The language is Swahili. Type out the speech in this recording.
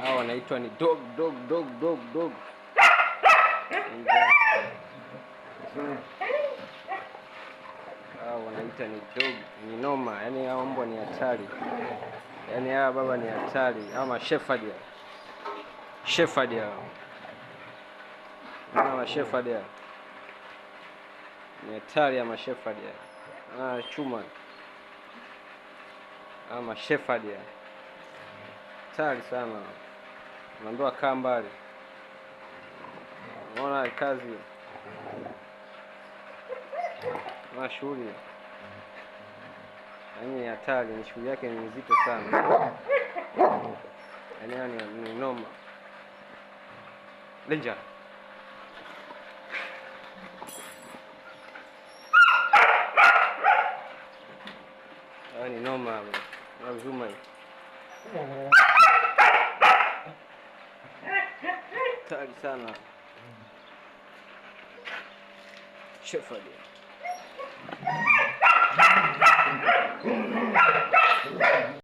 Hao wanaitwa ni dog. Hao wanaita ni dog, ni noma. Yaani hao mbwa ni hatari. Yaani hawa baba ni hatari. Ama shepherd ya. Shepherd ya. Ama shepherd ya. Ni hatari ama shepherd ya. Chuma. Ama shepherd ya. Hatari sana. Unaambiwa kaa mbali. Unaona kazi. Na shughuli. Yaani hatari, ni shughuli yake ni nzito sana. Yaani ni noma. Danger. Yaani noma. Lazima hii. Hatari sana. Shepherd.